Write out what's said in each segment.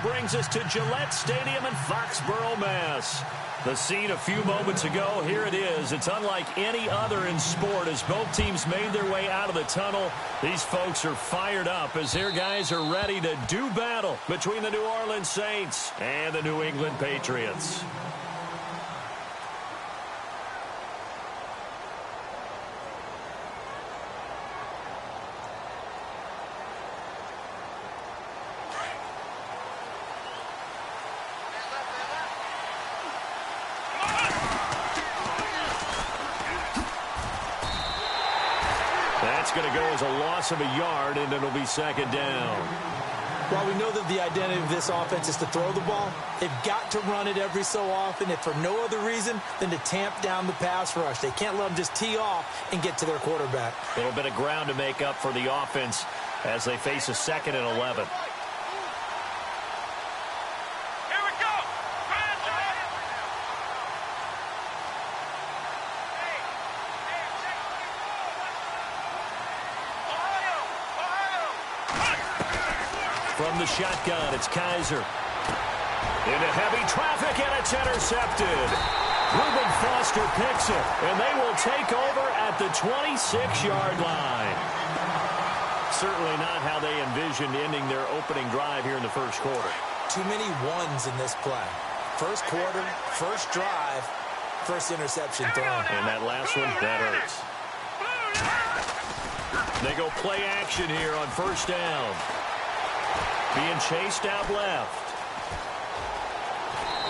brings us to Gillette Stadium in Foxborough, Mass. The scene a few moments ago, here it is. It's unlike any other in sport as both teams made their way out of the tunnel. These folks are fired up as their guys are ready to do battle between the New Orleans Saints and the New England Patriots. That's going to go as a loss of a yard, and it'll be second down. While we know that the identity of this offense is to throw the ball, they've got to run it every so often, if for no other reason than to tamp down the pass rush. They can't let them just tee off and get to their quarterback. A little bit of ground to make up for the offense as they face a 2nd and 11. From the shotgun, it's Kaiser. Into heavy traffic, and it's intercepted. Reuben Foster picks it, and they will take over at the 26-yard line. Certainly not how they envisioned ending their opening drive here in the first quarter. Too many ones in this play. First quarter, first drive, first interception thrown. And that last one, that hurts. They go play action here on first down. Being chased out left.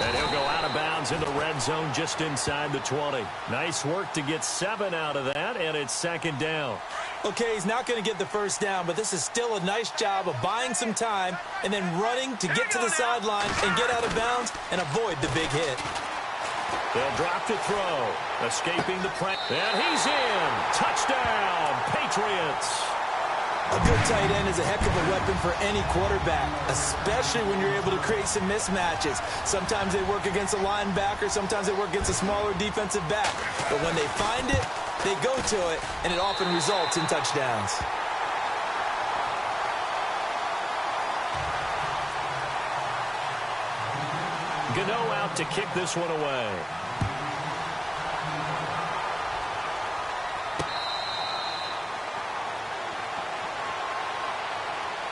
And he'll go out of bounds in the red zone just inside the 20. Nice work to get 7 out of that, and it's second down. Okay, he's not going to get the first down, but this is still a nice job of buying some time and then running to get to the sideline and get out of bounds and avoid the big hit. They'll drop to throw. Escaping the press. And he's in. Touchdown, Patriots. A good tight end is a heck of a weapon for any quarterback, especially when you're able to create some mismatches. Sometimes they work against a linebacker, sometimes they work against a smaller defensive back. But when they find it, they go to it, and it often results in touchdowns. Gano out to kick this one away.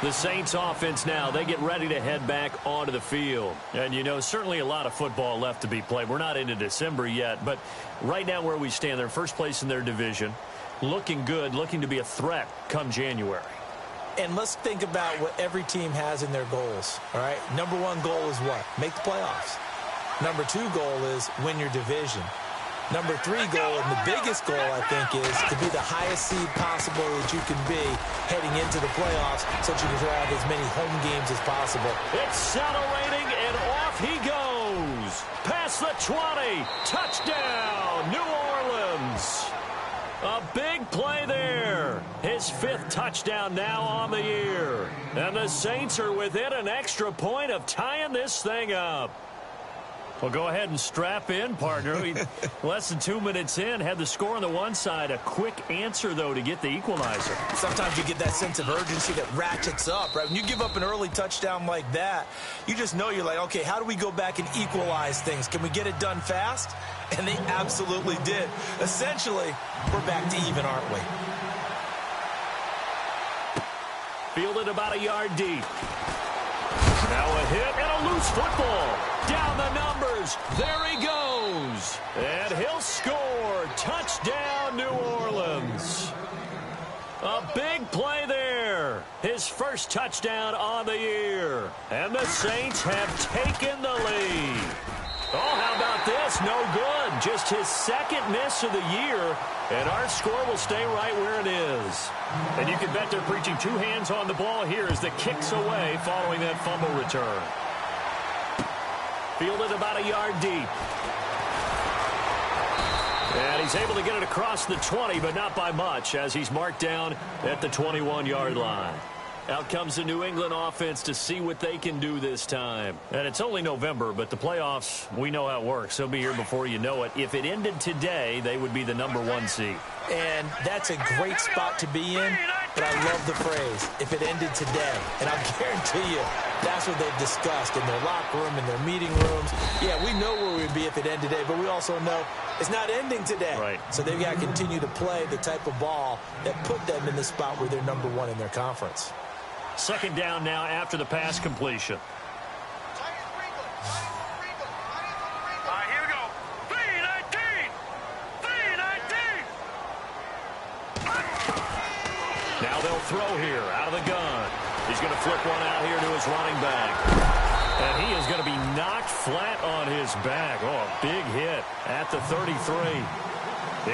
The Saints offense now, they get ready to head back onto the field. And, you know, certainly a lot of football left to be played. We're not into December yet, but right now where we stand, they're first place in their division. Looking good, looking to be a threat come January. And let's think about what every team has in their goals, all right? Number one goal is what? Make the playoffs. Number two goal is win your division. Number three goal, and the biggest goal, I think, is to be the highest seed possible that you can be heading into the playoffs so that you can have as many home games as possible. Accelerating, and off he goes. Past the 20. Touchdown, New Orleans. A big play there. His 5th touchdown now on the year. And the Saints are within an extra point of tying this thing up. Well, go ahead and strap in, partner. Less than 2 minutes in, had the score on the one side. A quick answer, though, to get the equalizer. Sometimes you get that sense of urgency that ratchets up, right? When you give up an early touchdown like that, you just know you're like, okay, how do we go back and equalize things? Can we get it done fast? And they absolutely did. Essentially, we're back to even, aren't we? Fielded about a yard deep. Now a hit and a loose football. Down the numbers. There he goes. And he'll score. Touchdown, New Orleans. A big play there. His first touchdown on the year. And the Saints have taken the lead. Oh, how about this? No good. Just his 2nd miss of the year. And our score will stay right where it is. And you can bet they're preaching 2 hands on the ball here as the kick's away following that fumble return. Fielded about a yard deep. And he's able to get it across the 20, but not by much, as he's marked down at the 21-yard line. Out comes the New England offense to see what they can do this time. And it's only November, but the playoffs, we know how it works. They'll be here before you know it. If it ended today, they would be the number 1 seed. And that's a great spot to be in, but I love the phrase, if it ended today. And I'll guarantee you, That's what they've discussed in their locker room, in their meeting rooms. Yeah, we know where we'd be if it ended today, but we also know it's not ending today. Right. So they've got to continue to play the type of ball that put them in the spot where they're number one in their conference. Second down now after the pass completion. Here we go. 3-19. Now they'll throw here out of the gun. He's going to flip one out here to his running back. And he is going to be knocked flat on his back. Oh, a big hit at the 33.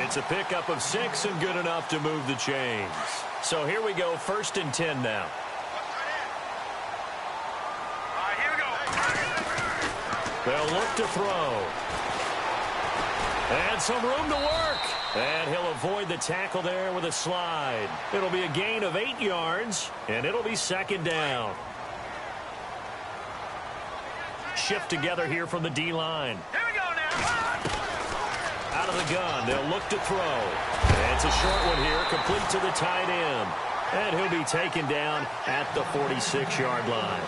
It's a pickup of 6 and good enough to move the chains. So here we go, 1st and 10 now. Here we go. They'll look to throw. And some room to work. And he'll avoid the tackle there with a slide. It'll be a gain of 8 yards, and it'll be 2nd down. Shift together here from the D-line. Here we go now. Out of the gun, they'll look to throw. And it's a short one here, complete to the tight end. And he'll be taken down at the 46-yard line.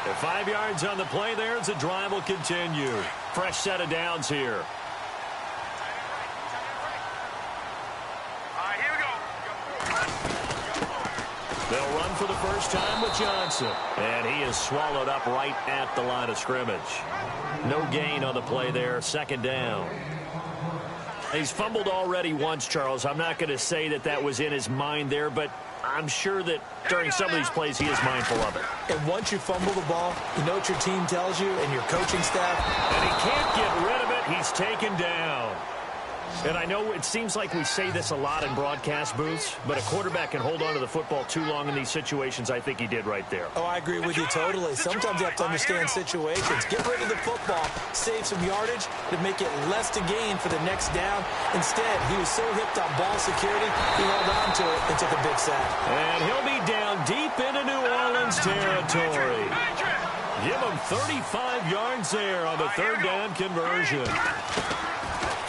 And 5 yards on the play there as the drive will continue. Fresh set of downs here. Here we go. They'll run for the first time with Johnson. And he is swallowed up right at the line of scrimmage. No gain on the play there, 2nd down. He's fumbled already once, Charles. I'm not going to say that that was in his mind there, but I'm sure that during some of these plays he is mindful of it. And once you fumble the ball, you know what your team tells you and your coaching staff? And he can't get rid of it. He's taken down. And I know it seems like we say this a lot in broadcast booths, but a quarterback can hold on to the football too long in these situations. I think he did right there. Oh, I agree with you totally. Sometimes you have to understand situations. Get rid of the football, save some yardage to make it less to gain for the next down. Instead, he was so hipped on ball security, he held on to it and took a big sack. And he'll be down deep into New Orleans territory. Give him 35 yards there on the 3rd down conversion.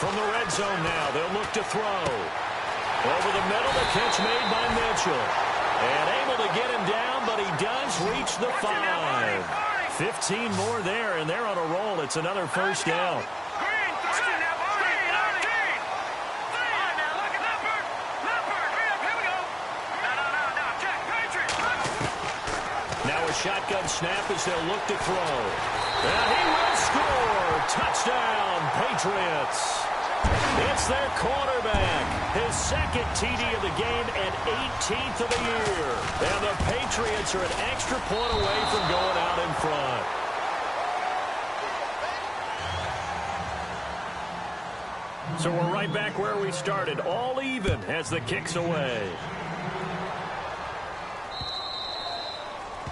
From the red zone now, they'll look to throw. Over the middle, the catch made by Mitchell. And able to get him down, but he does reach the 5. 15 more there, and they're on a roll. It's another 1st down. Now a shotgun snap as they'll look to throw. And he will score. Touchdown, Patriots. It's their quarterback. His 2nd TD of the game and 18th of the year. And the Patriots are an extra point away from going out in front. So we're right back where we started. All even as the kick's away.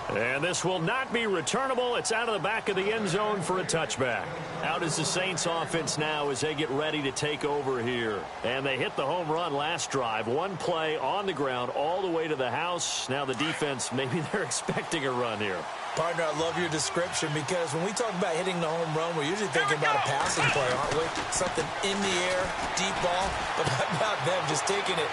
And this will not be returnable. It's out of the back of the end zone for a touchback. Out is the Saints offense now as they get ready to take over here. And they hit the home run last drive. One play on the ground all the way to the house. Now the defense, maybe they're expecting a run here. Partner, I love your description because when we talk about hitting the home run, we're usually thinking about a passing play, aren't we? Something in the air, deep ball, but not them just taking it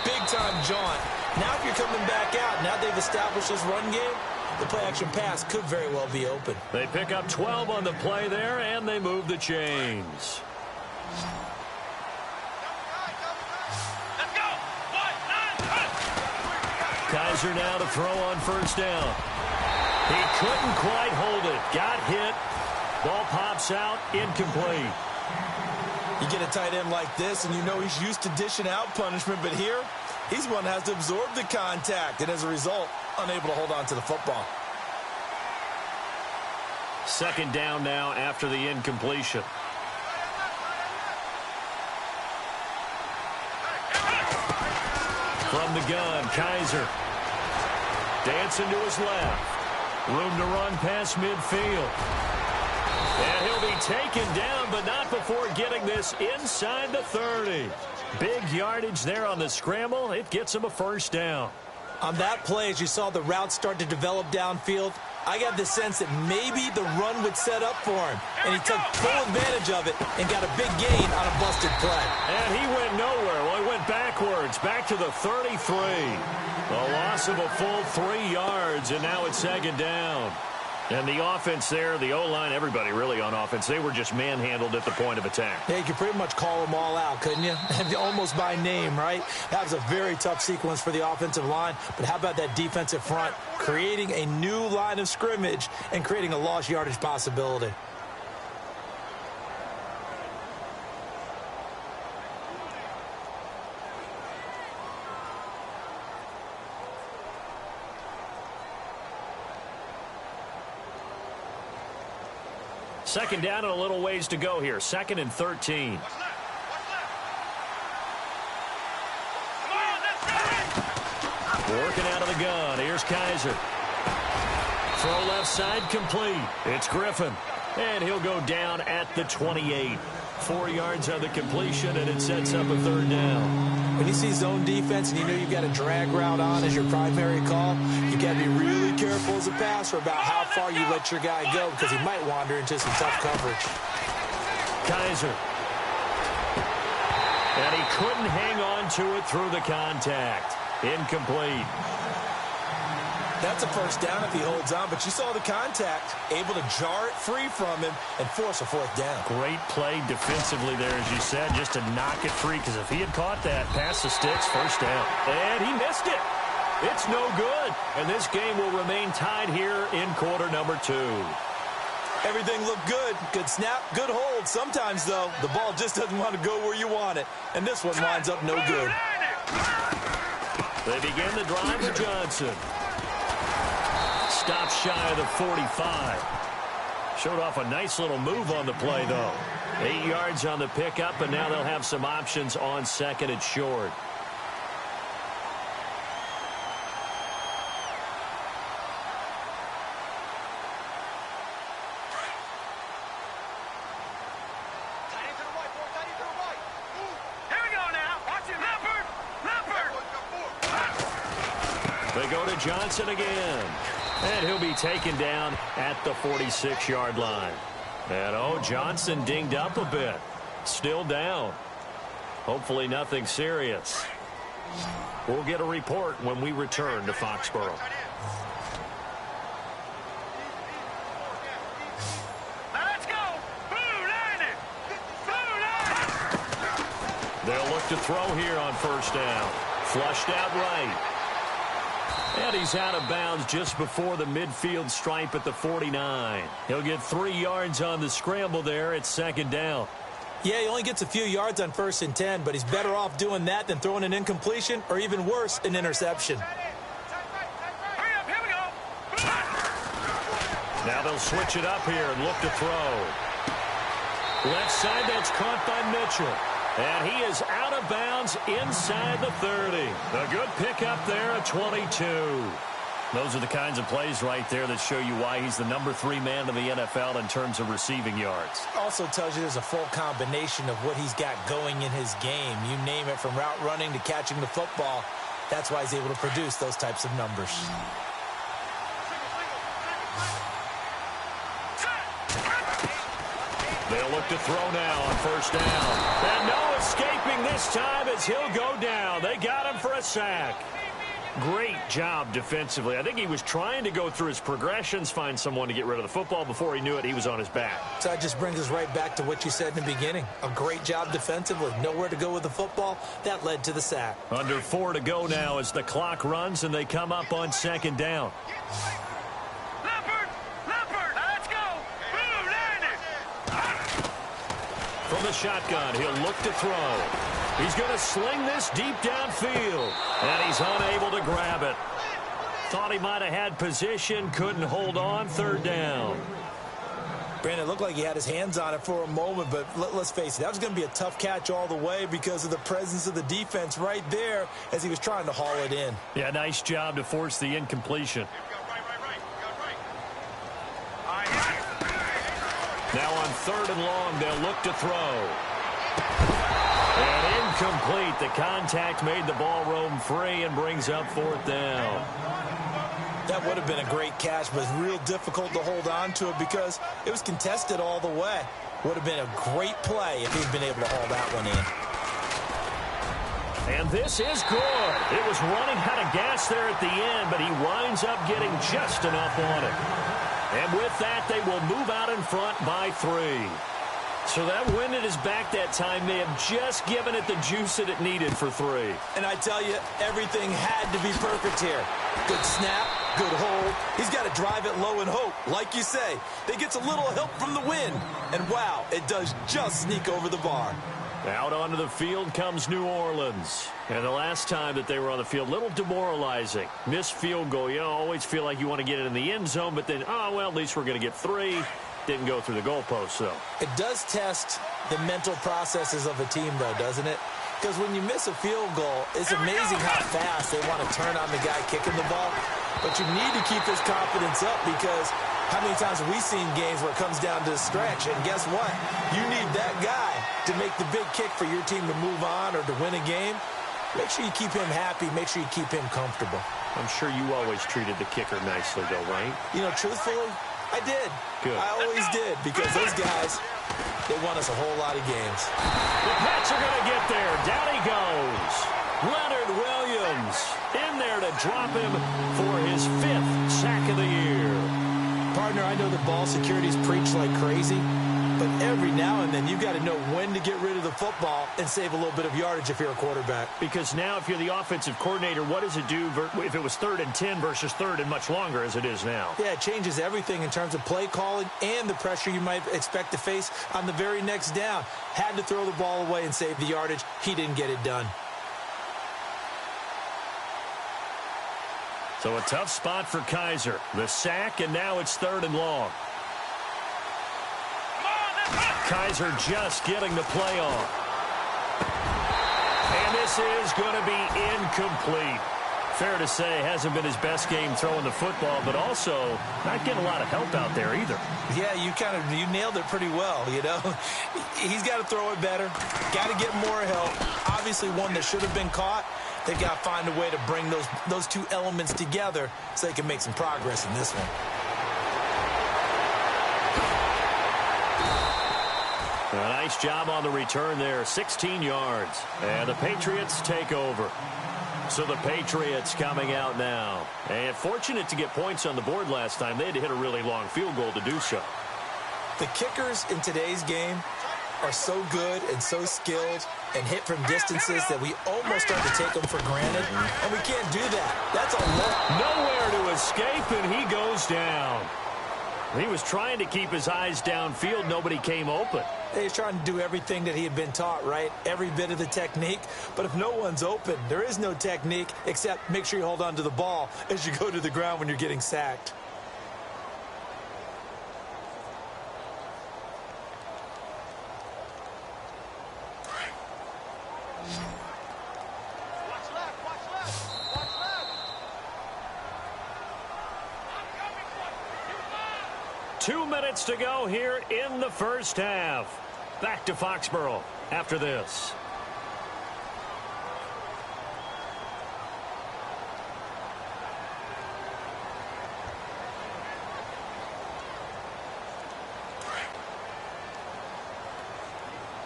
big-time jaunt. Now if you're coming back out, now they've established this run game, the play-action pass could very well be open. They pick up 12 on the play there, and they move the chains. Let's go. Kaiser now to throw on 1st down. He couldn't quite hold it. Got hit. Ball pops out. Incomplete. You get a tight end like this, and you know he's used to dishing out punishment, but here, he's one that has to absorb the contact, and as a result, unable to hold on to the football. 2nd down now after the incompletion. From the gun, Kaiser. Dancing to his left. Room to run past midfield. And he'll be taken down, but not before getting this inside the 30. Big yardage there on the scramble. It gets him a 1st down. On that play, as you saw the route start to develop downfield, I got the sense that maybe the run would set up for him. And he took full advantage of it and got a big gain on a busted play. And he went nowhere. Well, he went back backwards, back to the 33. A loss of a full 3 yards, and now it's second down. And the offense there, the O-line, everybody really on offense, they were just manhandled at the point of attack. Yeah, you could pretty much call them all out, couldn't you? Almost by name, right? That was a very tough sequence for the offensive line. But how about that defensive front creating a new line of scrimmage and creating a lost yardage possibility? Second down and a little ways to go here. 2nd and 13. What's left? Come on, let's go! Working out of the gun. Here's Kaiser. Throw left side complete. It's Griffin. And he'll go down at the 28. 4 yards on the completion, and it sets up a third down. When you see zone defense and you know you've got a drag route on as your primary call, you got to be really careful as a passer about how far you let your guy go because he might wander into some tough coverage. Kaiser. And he couldn't hang on to it through the contact. Incomplete. That's a first down if he holds on, but you saw the contact, able to jar it free from him and force a fourth down. Great play defensively there, as you said, just to knock it free, because if he had caught that, past the sticks, first down. And he missed it. It's no good. And this game will remain tied here in quarter number 2. Everything looked good. Good snap, good hold. Sometimes, though, the ball just doesn't want to go where you want it. And this one winds up no good. They begin the drive with Johnson. Stops shy of the 45. Showed off a nice little move on the play, though. 8 yards on the pickup, and now they'll have some options on second and short. They go to Johnson again. And he'll be taken down at the 46-yard line. And, Johnson dinged up a bit. Still down. Hopefully nothing serious. We'll get a report when we return to Foxborough. Let's go! They'll look to throw here on first down. Flushed out right. And he's out of bounds just before the midfield stripe at the 49. He'll get 3 yards on the scramble there at second down. Yeah, he only gets a few yards on 1st and 10, but he's better off doing that than throwing an incompletion or even worse, an interception. Hurry up, here we go! Now they'll switch it up here and look to throw. Left side, that's caught by Mitchell. And he is out of bounds inside the 30. A good pickup there at 22. Those are the kinds of plays right there that show you why he's the number 3 man in the NFL in terms of receiving yards. Also tells you there's a full combination of what he's got going in his game. You name it, from route running to catching the football. That's why he's able to produce those types of numbers. They'll look to throw now on first down. And no escaping this time as he'll go down. They got him for a sack. Great job defensively. I think he was trying to go through his progressions, find someone to get rid of the football. Before he knew it, he was on his back. So that just brings us right back to what you said in the beginning. A great job defensively. Nowhere to go with the football. That led to the sack. Under 4 to go now as the clock runs and they come up on second down. From the shotgun, he'll look to throw. He's going to sling this deep downfield, and he's unable to grab it. Thought he might have had position, couldn't hold on, third down. Brandon, it looked like he had his hands on it for a moment, but let's face it, that was going to be a tough catch all the way because of the presence of the defense right there as he was trying to haul it in. Yeah, nice job to force the incompletion. Now on third and long, they'll look to throw. And incomplete. The contact made the ball roam free and brings up fourth down. That would have been a great catch, but it's real difficult to hold on to it because it was contested all the way. Would have been a great play if he'd been able to haul that one in. And this is good. It was running out of gas there at the end, but he winds up getting just enough on it. And with that, they will move out in front by 3. So that wind at his back that time may have just given it the juice that it needed for 3. And I tell you, everything had to be perfect here. Good snap, good hold. He's got to drive it low and hope. Like you say, they gets a little help from the wind. And wow, it does just sneak over the bar. Out onto the field comes New Orleans. And the last time that they were on the field, a little demoralizing. Missed field goal. You always feel like you want to get it in the end zone, but then, oh, well, at least we're going to get 3. Didn't go through the goalpost, though. It does test the mental processes of a team, though, doesn't it? Because when you miss a field goal, it's amazing how fast they want to turn on the guy kicking the ball. But you need to keep his confidence up, because how many times have we seen games where it comes down to the stretch? And guess what? You need that guy to make the big kick for your team to move on or to win a game. Make sure you keep him happy. Make sure you keep him comfortable. I'm sure you always treated the kicker nicely, though, right? You know, truthfully, I did. Good. I always did, because those guys, they won us a whole lot of games. The Pats are going to get there. Down he goes. Leonard Williams in there to drop him for his 5th sack of the year. Partner, I know the ball security's preached like crazy, but every now and then you've got to know when to get rid of the football and save a little bit of yardage if you're a quarterback. Because now if you're the offensive coordinator, what does it do if it was 3rd and 10 versus 3rd and much longer as it is now? Yeah, it changes everything in terms of play calling and the pressure you might expect to face on the very next down. Had to throw the ball away and save the yardage. He didn't get it done. So a tough spot for Kaiser. The sack, and now it's 3rd and long. Kaiser just getting the play on. And this is going to be incomplete. Fair to say, hasn't been his best game throwing the football, but also not getting a lot of help out there either. Yeah, you nailed it pretty well, you know. He's got to throw it better. Got to get more help. Obviously one that should have been caught. They've got to find a way to bring those two elements together so they can make some progress in this one. A nice job on the return there, 16 yards. And the Patriots take over. So the Patriots coming out now. And fortunate to get points on the board last time. They had to hit a really long field goal to do so. The kickers in today's game are so good and so skilled and hit from distances that we almost start to take them for granted. And we can't do that. That's a lot. Nowhere to escape, and he goes down. He was trying to keep his eyes downfield. Nobody came open. He's trying to do everything that he had been taught, right? Every bit of the technique. But if no one's open, there is no technique except make sure you hold on to the ball as you go to the ground when you're getting sacked. Watch left, watch left, watch left. 2 minutes to go here in the first half. Back to Foxborough after this.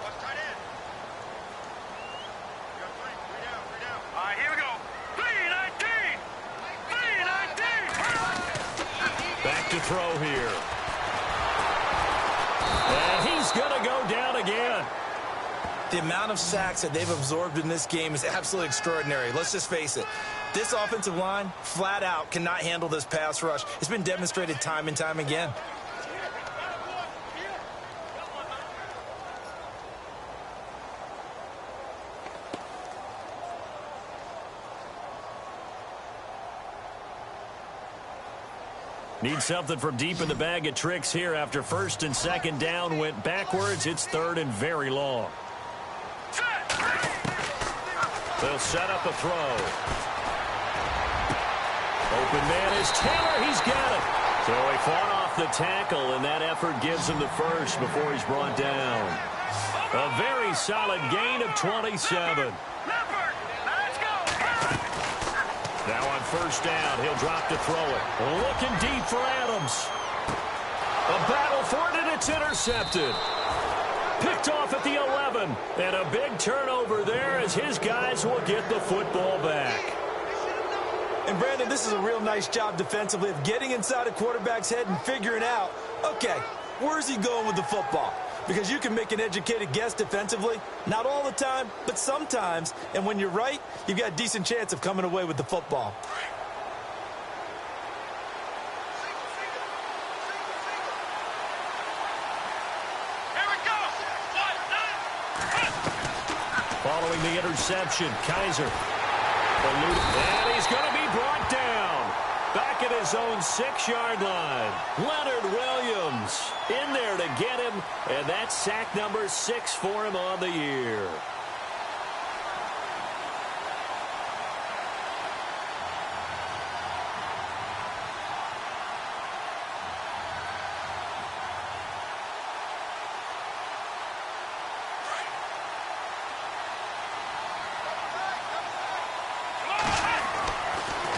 Watch tight end. You got three down, three down. All right, here we go. 3-19! 3-19! Back to throw here. And he's going to go down again. The amount of sacks that they've absorbed in this game is absolutely extraordinary. Let's just face it. This offensive line, flat out, cannot handle this pass rush. It's been demonstrated time and time again. Need something from deep in the bag of tricks here after 1st and 2nd down went backwards. It's 3rd and very long. They'll set up a throw. Open man is Taylor. He's got it. So he fought off the tackle, and that effort gives him the first before he's brought down. A very solid gain of 27. Now on 1st down, he'll drop to throw it. Looking deep for Adams. A battle for it, and it's intercepted. Picked off at the 11. And a big turnover there as his guys will get the football back. And, Brandon, this is a real nice job defensively of getting inside a quarterback's head and figuring out, okay, where's he going with the football? Because you can make an educated guess defensively. Not all the time, but sometimes. And when you're right, you've got a decent chance of coming away with the football. Following the interception, Kaiser. And he's going to be brought down. Back at his own 6-yard line. Leonard Williams in there to get him. And that's sack number 6 for him on the year.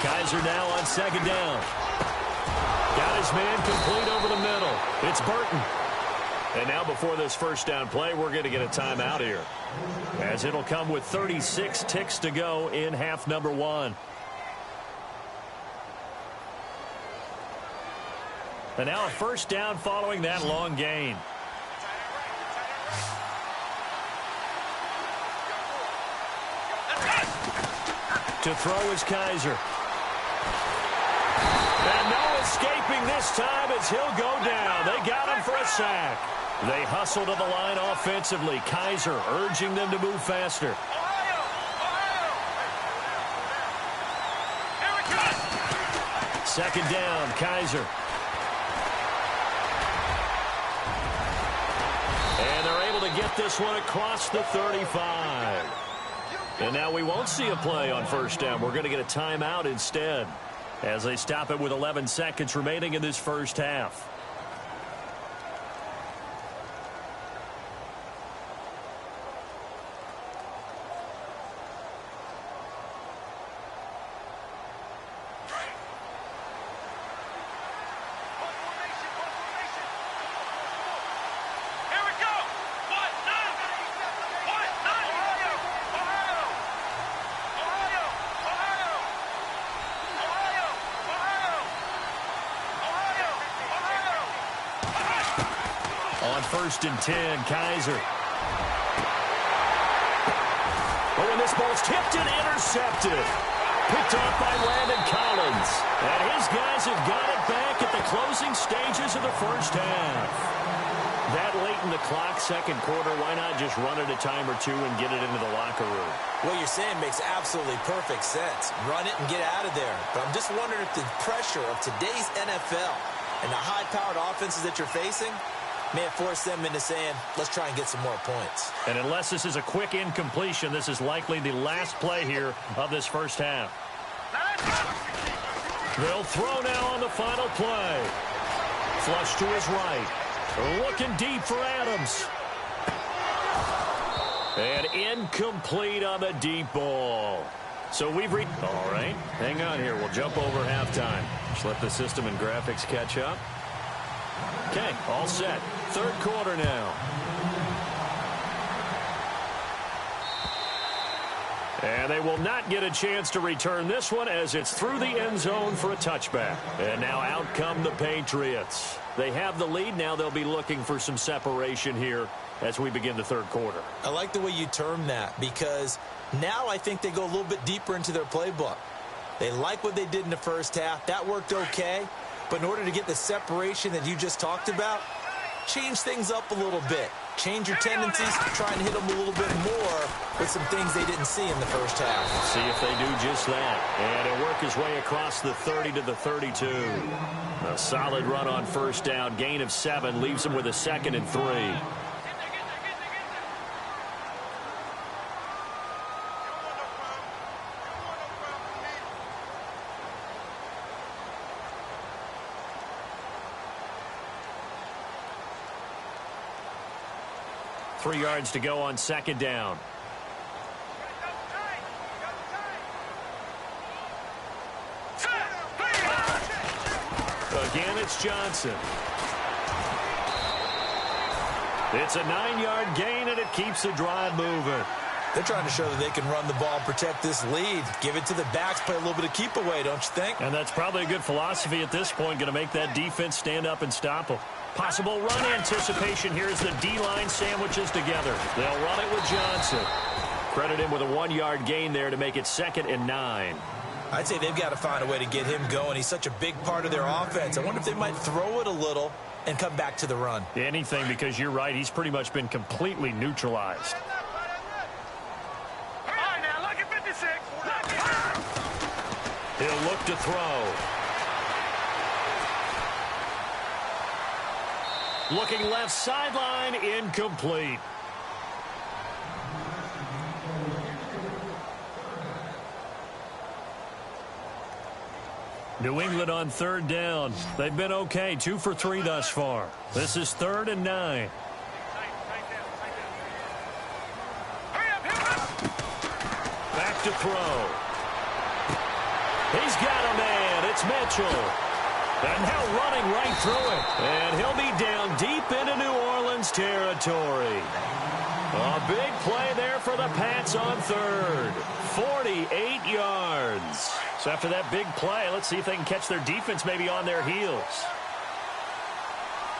Kaiser now on 2nd down. Got his man complete over the middle. It's Burton. And now before this first down play, we're going to get a timeout here, as it'll come with 36 ticks to go in half number 1. And now a first down following that long gain. To throw is Kaiser. And no escaping this time as he'll go down. They got him for a sack. They hustle to the line offensively. Kaiser urging them to move faster. Second down, Kaiser. And they're able to get this one across the 35. And now we won't see a play on first down. We're going to get a timeout instead, as they stop it with 11 seconds remaining in this first half. On 1st and 10, Kaiser. Oh, and this ball's tipped and intercepted. Picked off by Landon Collins. And his guys have got it back at the closing stages of the first half. That late in the clock, second quarter, why not just run it a time or two and get it into the locker room? What you're saying makes absolutely perfect sense. Run it and get out of there. But I'm just wondering if the pressure of today's NFL and the high-powered offenses that you're facing may have forced them into saying, let's try and get some more points. And unless this is a quick incompletion, this is likely the last play here of this first half. They'll throw now on the final play. Flush to his right. Looking deep for Adams. And incomplete on the deep ball. So we've reached... All right, hang on here. We'll jump over halftime. Just let the system and graphics catch up. Okay, all set. Third quarter now. And they will not get a chance to return this one as it's through the end zone for a touchback. And now out come the Patriots. They have the lead. Now they'll be looking for some separation here as we begin the third quarter. I like the way you term that, because now I think they go a little bit deeper into their playbook. They like what they did in the first half. That worked okay. But in order to get the separation that you just talked about, change things up a little bit. Change your tendencies, try and hit them a little bit more with some things they didn't see in the first half. See if they do just that. And he'll work his way across the 30 to the 32. A solid run on first down. Gain of 7 leaves him with a 2nd and 3. 3 yards to go on second down. Again, it's Johnson. It's a 9-yard gain, and it keeps the drive moving. They're trying to show that they can run the ball and protect this lead. Give it to the backs, play a little bit of keep away, don't you think? And that's probably a good philosophy at this point, going to make that defense stand up and stop them. Possible run anticipation here as the D-line sandwiches together. They'll run it with Johnson. Credit him with a 1-yard gain there to make it 2nd and 9. I'd say they've got to find a way to get him going. He's such a big part of their offense. I wonder if they might throw it a little and come back to the run. Anything, because you're right. He's pretty much been completely neutralized. He'll look to throw. Looking left sideline, incomplete. New England on 3rd down. They've been okay, 2 for 3 thus far. This is 3rd and 9. Back to throw. He's got a man. It's Mitchell. And now running right through it. And he'll be down deep into New Orleans territory. A big play there for the Pats on 3rd. 48 yards. So after that big play, let's see if they can catch their defense maybe on their heels.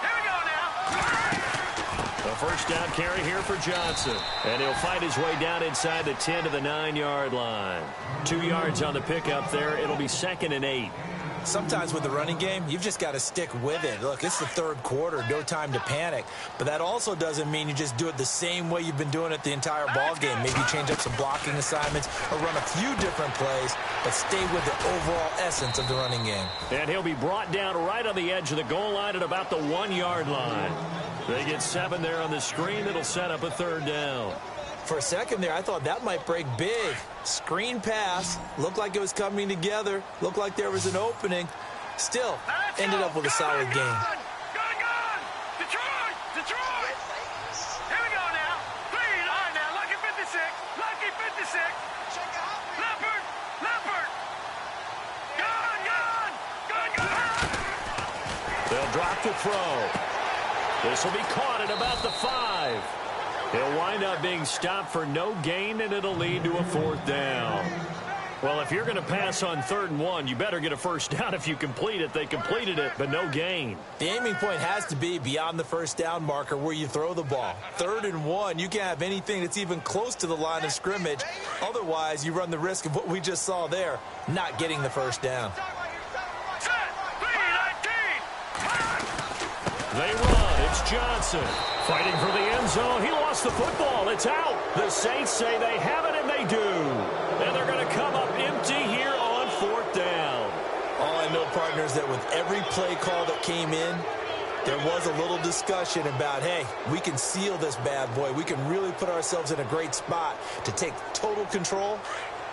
Here we go now. A first down carry here for Johnson. And he'll find his way down inside the 10 to the 9-yard line. 2 yards on the pickup there. It'll be 2nd and 8. Sometimes with the running game, you've just got to stick with it. Look, it's the 3rd quarter, no time to panic. But that also doesn't mean you just do it the same way you've been doing it the entire ball game. Maybe change up some blocking assignments or run a few different plays, but stay with the overall essence of the running game. And he'll be brought down right on the edge of the goal line at about the 1-yard line. They get 7 there on the screen. That'll set up a 3rd down. For a second there, I thought that might break big. Screen pass. Looked like it was coming together. Looked like there was an opening. Still, ended up with a solid game. Gone! Detroit! Detroit! Here we go now. 3, 9 now. Lucky 56. Lucky 56. Leopard! Leopard! Gone! Gone! Gone! Gone! They'll drop the throw. This will be caught at about the 5. He'll wind up being stopped for no gain, and it'll lead to a 4th down. Well, if you're going to pass on 3rd and 1, you better get a first down if you complete it. They completed it, but no gain. The aiming point has to be beyond the first down marker where you throw the ball. 3rd and 1, you can't have anything that's even close to the line of scrimmage. Otherwise, you run the risk of what we just saw there, not getting the first down. Set! 3, 19. They run. It's Johnson. Fighting for the end zone. He lost the football. It's out. The Saints say they have it, and they do. And they're going to come up empty here on 4th down. All I know, partners, that with every play call that came in, there was a little discussion about, hey, we can seal this bad boy. We can really put ourselves in a great spot to take total control.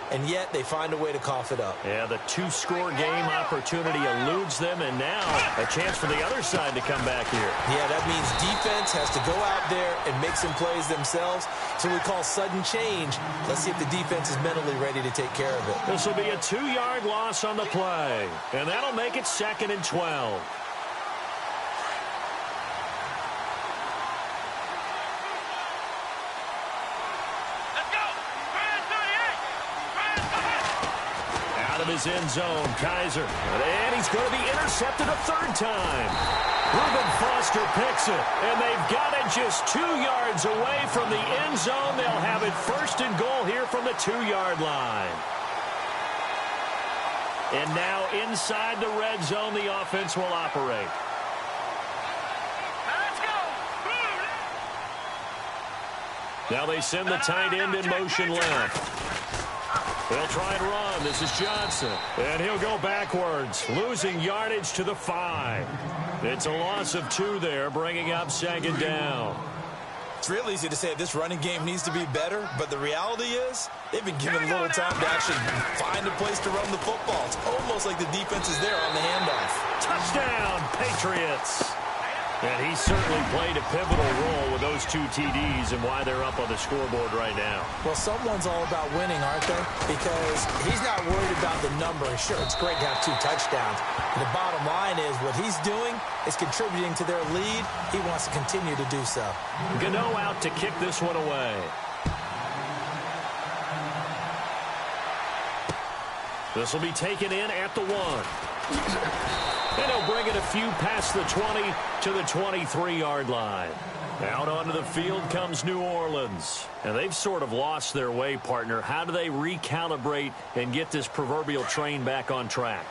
And yet they find a way to cough it up. Yeah, the 2-score game opportunity eludes them, and now a chance for the other side to come back here. Yeah, that means defense has to go out there and make some plays themselves. So we call sudden change. Let's see if the defense is mentally ready to take care of it. This will be a 2-yard loss on the play, and that'll make it 2nd and 12. His end zone, Kaiser, and he's going to be intercepted a 3rd time. Reuben Foster picks it, and they've got it just 2 yards away from the end zone. They'll have it 1st and goal here from the 2-yard line. And now inside the red zone, the offense will operate. Let's go! Now they send the tight end in motion left. They'll try and run. This is Johnson. And he'll go backwards, losing yardage to the 5. It's a loss of 2 there, bringing up 2nd down. It's real easy to say this running game needs to be better, but the reality is they've been given a little time to actually find a place to run the football. It's almost like the defense is there on the handoff. Touchdown, Patriots. And he certainly played a pivotal role with those 2 TDs and why they're up on the scoreboard right now. Well, someone's all about winning, aren't they? Because he's not worried about the number. Sure, it's great to have 2 touchdowns. And the bottom line is what he's doing is contributing to their lead. He wants to continue to do so. Gano out to kick this one away. This will be taken in at the 1. And he'll bring it a few past the 20 to the 23-yard line. Out onto the field comes New Orleans. And they've sort of lost their way, partner. How do they recalibrate and get this proverbial train back on track?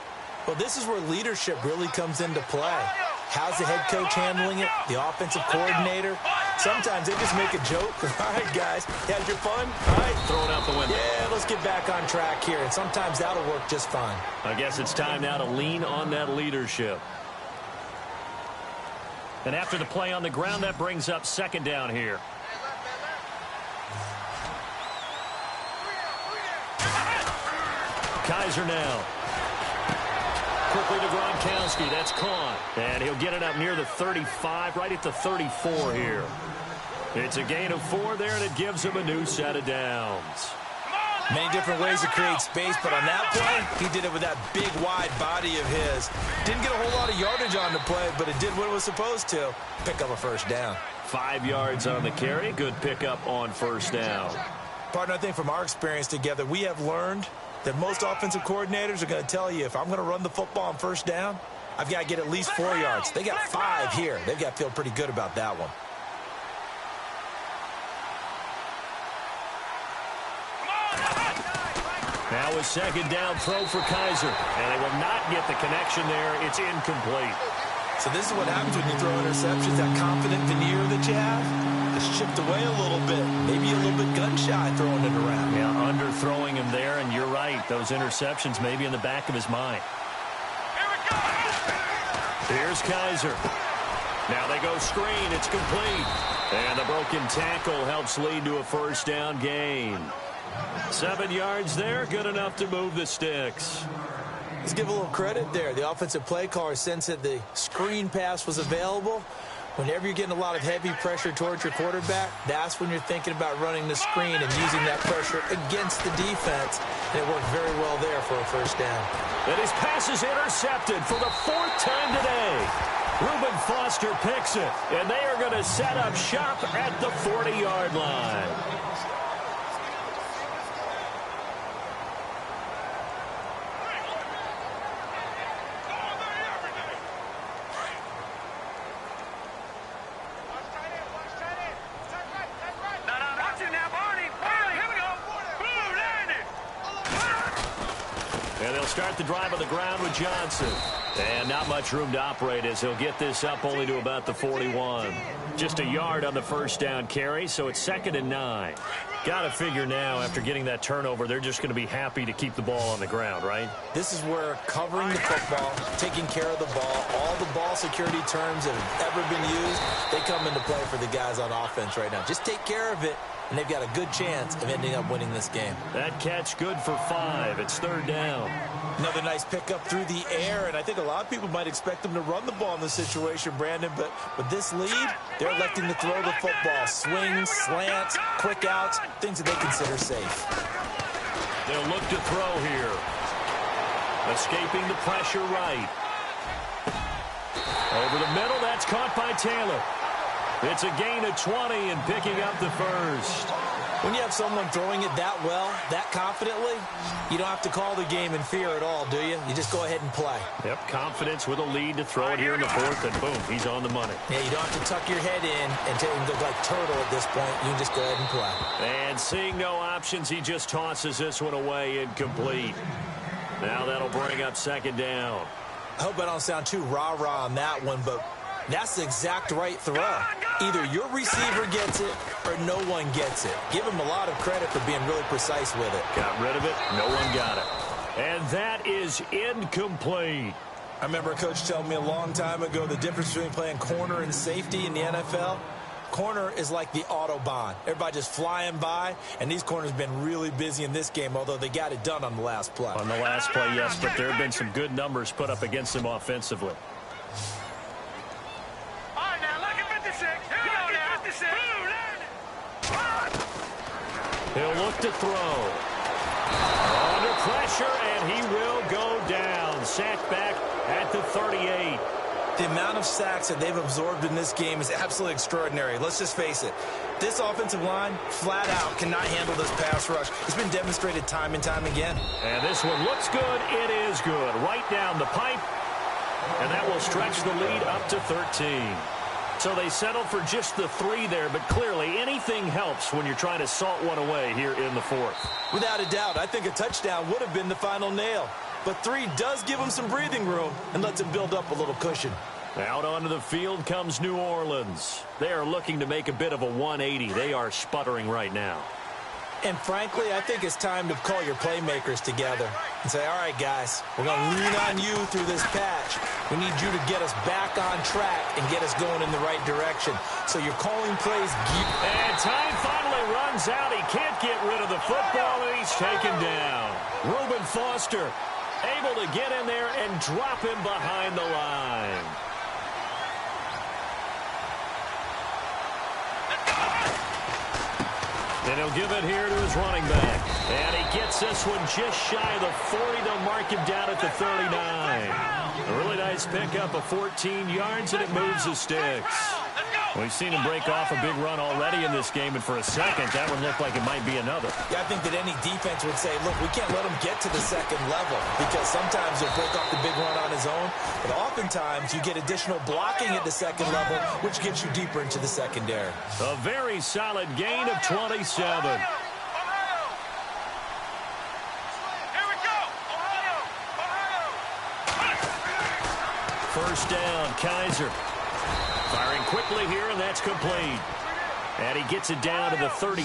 Well, this is where leadership really comes into play. How's the head coach handling it? The offensive coordinator? Sometimes they just make a joke. All right, guys, you had your fun? All right. Throw it out the window. Yeah, let's get back on track here. And sometimes that'll work just fine. I guess it's time now to lean on that leadership. And after the play on the ground, that brings up 2nd down here. Kaiser now. Quickly to Gronkowski. That's caught. And he'll get it up near the 35, right at the 34 here. It's a gain of 4 there, and it gives him a new set of downs. Many different ways to create space, but on that play, he did it with that big, wide body of his. Didn't get a whole lot of yardage on the play, but it did what it was supposed to. Pick up a 1st down. 5 yards on the carry. Good pickup on 1st down. Partner, I think from our experience together, we have learned that most offensive coordinators are going to tell you, if I'm going to run the football on 1st down, I've got to get at least 4 yards. They got 5 here. They've got to feel pretty good about that one. Now a 2nd down throw for Kaiser. And they will not get the connection there. It's incomplete. So this is what happens when you throw interceptions. That confident veneer that you have, it's chipped away a little bit. Maybe a little bit gun-shy throwing it around. Yeah, underthrowing him there, and you're right. Those interceptions may be in the back of his mind. Here we go! Here's Kaiser. Now they go screen. It's complete. And the broken tackle helps lead to a 1st down gain. 7 yards there, good enough to move the sticks. Let's give a little credit there. The offensive play caller sensed that the screen pass was available. Whenever you're getting a lot of heavy pressure towards your quarterback, that's when you're thinking about running the screen and using that pressure against the defense. And it worked very well there for a 1st down. And his pass is intercepted for the 4th time today. Reuben Foster picks it, and they are going to set up shop at the 40-yard line. And they'll start the drive on the ground with Johnson. And not much room to operate as he'll get this up only to about the 41. Just a yard on the 1st down carry, so it's 2nd and 9. Got to figure now, after getting that turnover, they're just going to be happy to keep the ball on the ground, right? This is where covering the football, taking care of the ball, all the ball security terms that have ever been used, they come into play for the guys on offense right now. Just take care of it, and they've got a good chance of ending up winning this game. That catch good for 5. It's 3rd down. Another nice pickup through the air, and I think a lot of people might expect them to run the ball in this situation, Brandon, but with this lead, they're electing to throw the football. Swings, slants, quick outs, things that they consider safe. They'll look to throw here. Escaping the pressure right. Over the middle, that's caught by Taylor. It's a gain of 20 and picking up the 1st. When you have someone throwing it that well, that confidently, you don't have to call the game in fear at all, do you? You just go ahead and play. Yep, confidence with a lead to throw it here in the 4th, and boom, he's on the money. Yeah, you don't have to tuck your head in and go like turtle at this point. You can just go ahead and play. And seeing no options, he just tosses this one away incomplete. Now that'll bring up 2nd down. I hope I don't sound too rah-rah on that one, but that's the exact right throw. Either your receiver gets it or no one gets it. Give him a lot of credit for being really precise with it. Got rid of it. No one got it. And that is incomplete. I remember a coach telling me a long time ago the difference between playing corner and safety in the NFL. Corner is like the Autobahn. Everybody just flying by, and these corners have been really busy in this game, although they got it done on the last play. On the last play, yes, but there have been some good numbers put up against them offensively. All right, He'll look to throw. Under pressure, and he will go down. Sacked back at the 38. The amount of sacks that they've absorbed in this game is absolutely extraordinary. Let's just face it. This offensive line, flat out, cannot handle this pass rush. It's been demonstrated time and time again. And this one looks good. It is good. Right down the pipe. And that will stretch the lead up to 13. So they settled for just the 3 there, but clearly anything helps when you're trying to salt one away here in the 4th. Without a doubt, I think a touchdown would have been the final nail. But 3 does give them some breathing room and lets them build up a little cushion. Out onto the field comes New Orleans. They are looking to make a bit of a 180. They are sputtering right now. And frankly, I think it's time to call your playmakers together and say, all right, guys, we're going to lean on you through this patch. We need you to get us back on track and get us going in the right direction. So you're calling plays. And time finally runs out. He can't get rid of the football, and he's taken down. Reuben Foster able to get in there and drop him behind the line. And he'll give it here to his running back. And he gets this one just shy of the 40. They'll mark him down at the 39. A really nice pickup of 14 yards, and it moves the sticks. We've seen him break off a big run already in this game, and for a second, that one looked like it might be another. Yeah, I think that any defense would say, look, we can't let him get to the second level because sometimes he'll break off the big run on his own, but oftentimes you get additional blocking at the second level, which gets you deeper into the secondary. A very solid gain of 27. First down, Kaiser. Firing quickly here, and that's complete. And he gets it down to the 32.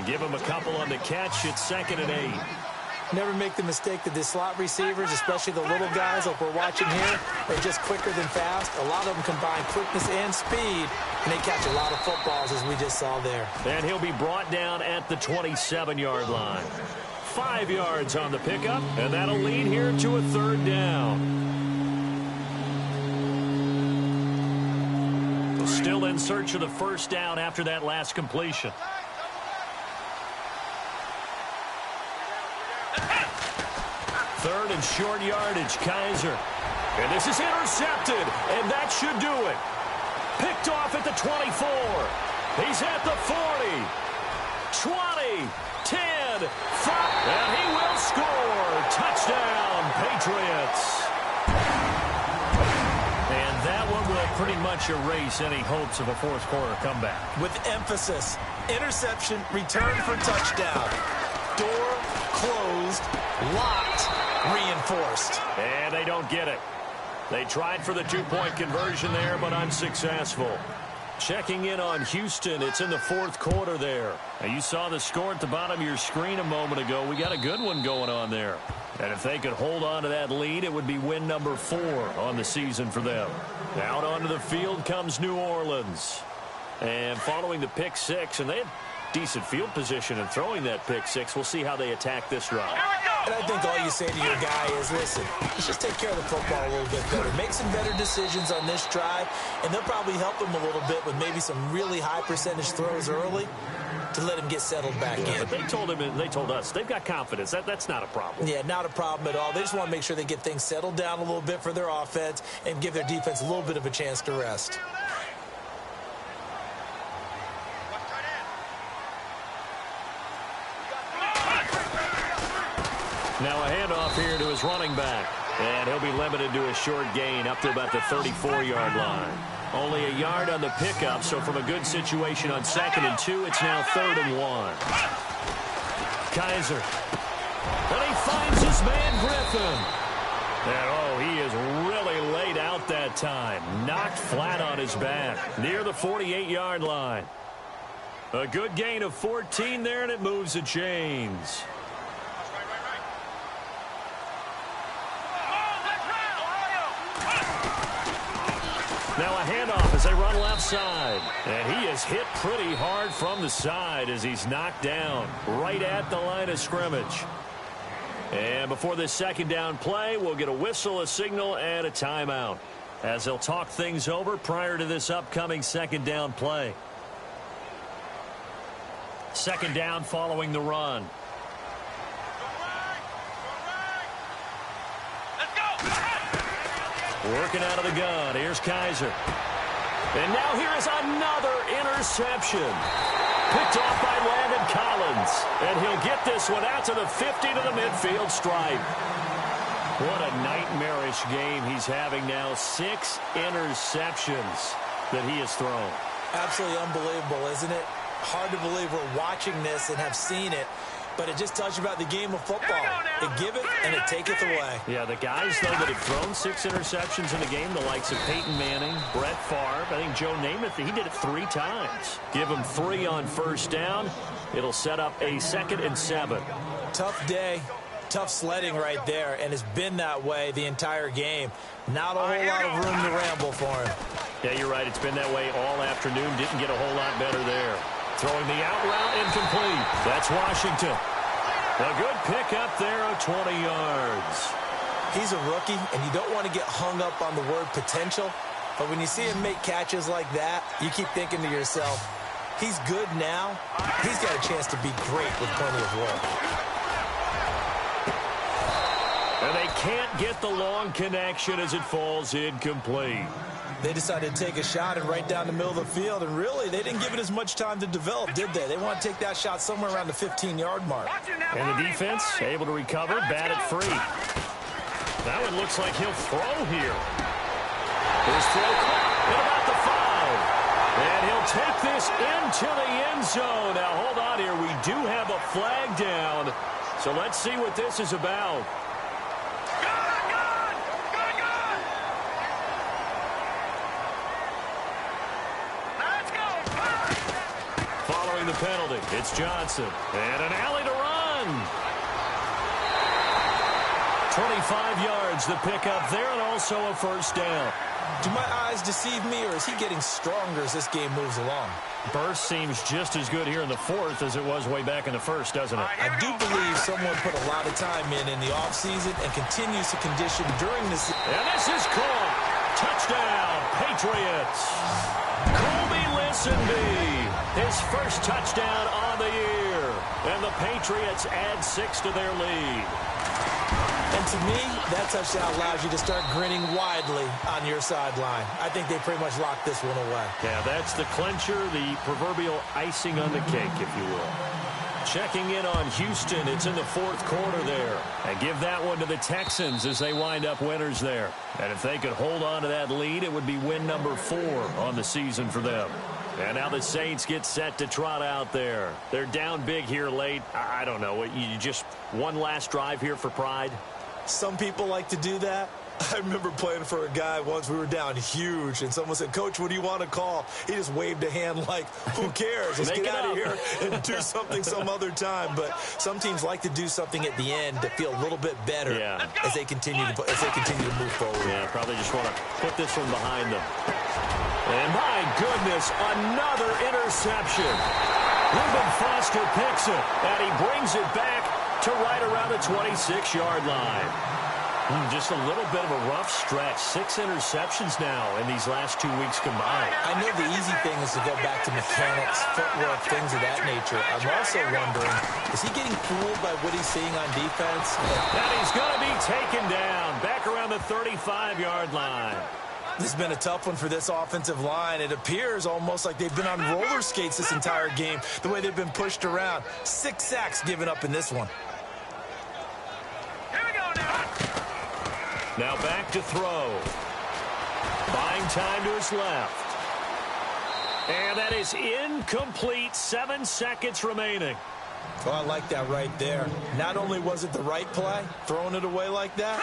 Give him a couple on the catch. It's 2nd and 8. Never make the mistake that the slot receivers, especially the little guys like we're watching here, are just quicker than fast. A lot of them combine quickness and speed, and they catch a lot of footballs, as we just saw there. And he'll be brought down at the 27-yard line. 5 yards on the pickup, and that'll lead here to a 3rd down. Still in search of the first down after that last completion. Third and short yardage, Kaiser. And this is intercepted, and that should do it. Picked off at the 24. He's at the 40. 20, 10, 5, and he will score. Touchdown, Patriots. And that one will pretty much erase any hopes of a fourth quarter comeback. With emphasis, interception, return for touchdown. Door closed, locked, reinforced. And they don't get it. They tried for the two-point conversion there, but unsuccessful. Checking in on Houston, it's in the 4th quarter there. Now, you saw the score at the bottom of your screen a moment ago. We got a good one going on there. And if they could hold on to that lead, it would be win number 4 on the season for them. Out onto the field comes New Orleans. And following the pick 6, and they had decent field position in throwing that pick 6. We'll see how they attack this drive. And I think all you say to your guy is, listen, let's just take care of the football a little bit better. Make some better decisions on this drive, and they'll probably help him a little bit with maybe some really high percentage throws early to let him get settled back in. But they told him, and they told us, they've got confidence. That's not a problem. Yeah, not a problem at all. They just want to make sure they get things settled down a little bit for their offense and give their defense a little bit of a chance to rest. Now a handoff here to his running back. And he'll be limited to a short gain up to about the 34-yard line. Only a yard on the pickup, so from a good situation on 2nd and 2, it's now 3rd and 1. Kaiser. And he finds his man Griffin. And, he is really laid out that time. Knocked flat on his back near the 48-yard line. A good gain of 14 there, and it moves the chains. Now a handoff as they run left side. And he is hit pretty hard from the side as he's knocked down right at the line of scrimmage. And before this 2nd down play, we'll get a whistle, a signal, and a timeout as they'll talk things over prior to this upcoming 2nd down play. Second down following the run. Let's go. Working out of the gun. Here's Kaiser. And now here is another interception. Picked off by Landon Collins. And he'll get this one out to the 50 to the midfield stripe. What a nightmarish game he's having now. 6 interceptions that he has thrown. Absolutely unbelievable, isn't it? Hard to believe we're watching this and have seen it, but it just tells you about the game of football. It giveth and it taketh away. Yeah, the guys, though, that have thrown 6 interceptions in a game, the likes of Peyton Manning, Brett Favre, I think Joe Namath, he did it 3 times. Give him 3 on first down. It'll set up a 2nd and 7. Tough day. Tough sledding right there, and it's been that way the entire game. Not a whole lot of room to ramble for him. Yeah, you're right. It's been that way all afternoon. Didn't get a whole lot better there. Throwing the out route incomplete. That's Washington. A good pickup there of 20 yards. He's a rookie, and you don't want to get hung up on the word potential. But when you see him make catches like that, you keep thinking to yourself, he's good now. He's got a chance to be great with plenty of work. And they can't get the long connection as it falls incomplete. They decided to take a shot and right down the middle of the field, and really, they didn't give it as much time to develop, did they? They want to take that shot somewhere around the 15-yard mark. And the defense able to recover, bat it free. That one looks like he'll throw here. His throw caught at about the 5. And he'll take this into the end zone. Now, hold on here. We do have a flag down. So let's see what this is about. The penalty. It's Johnson. And an alley to run. 25 yards the pickup there, and also a first down. Do my eyes deceive me, or is he getting stronger as this game moves along? Burst seems just as good here in the 4th as it was way back in the 1st, doesn't it? I do believe someone put a lot of time in the offseason and continues to condition during this. And this is caught. Touchdown, Patriots. Colby Listenby. His first touchdown on the year. And the Patriots add 6 to their lead. And to me, that touchdown allows you to start grinning widely on your sideline. I think they pretty much locked this one away. Yeah, that's the clincher, the proverbial icing on the cake, if you will. Checking in on Houston. It's in the 4th quarter there. And give that one to the Texans as they wind up winners there. And if they could hold on to that lead, it would be win number 4 on the season for them. And now the Saints get set to trot out there. They're down big here late. I don't know. You just one last drive here for pride? Some people like to do that. I remember playing for a guy once. We were down huge, and someone said, "Coach, what do you want to call?" He just waved a hand like, who cares? Let's get out of here and do something some other time. But some teams like to do something at the end to feel a little bit better as they continue to move forward. Yeah, probably just want to put this one behind them. And my goodness, another interception. Reuben Foster picks it, and he brings it back to right around the 26-yard line. Just a little bit of a rough stretch. 6 interceptions now in these last 2 weeks combined. I know the easy thing is to go back to mechanics, footwork, things of that nature. I'm also wondering, is he getting fooled by what he's seeing on defense? And he's going to be taken down back around the 35-yard line. This has been a tough one for this offensive line. It appears almost like they've been on roller skates this entire game, the way they've been pushed around. 6 sacks given up in this one. Here we go now. Now back to throw. Buying time to his left. And that is incomplete. 7 seconds remaining. Oh, I like that right there. Not only was it the right play, throwing it away like that,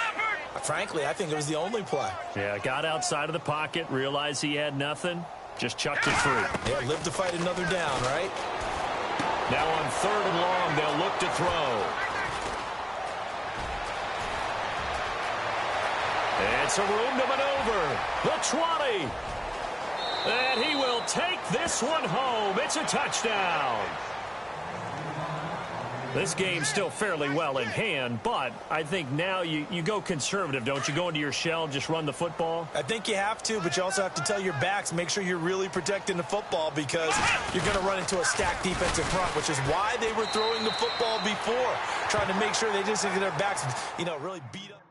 frankly, I think it was the only play. Yeah, got outside of the pocket, realized he had nothing, just chucked it free. Yeah, live to fight another down, right? Now on 3rd and long, they'll look to throw. And some room to maneuver. The 20. And he will take this one home. It's a touchdown. This game's still fairly well in hand, but I think now you go conservative, don't you? Go into your shell and just run the football? I think you have to, but you also have to tell your backs, make sure you're really protecting the football because you're going to run into a stacked defensive front, which is why they were throwing the football before, trying to make sure they just get their backs, really beat up.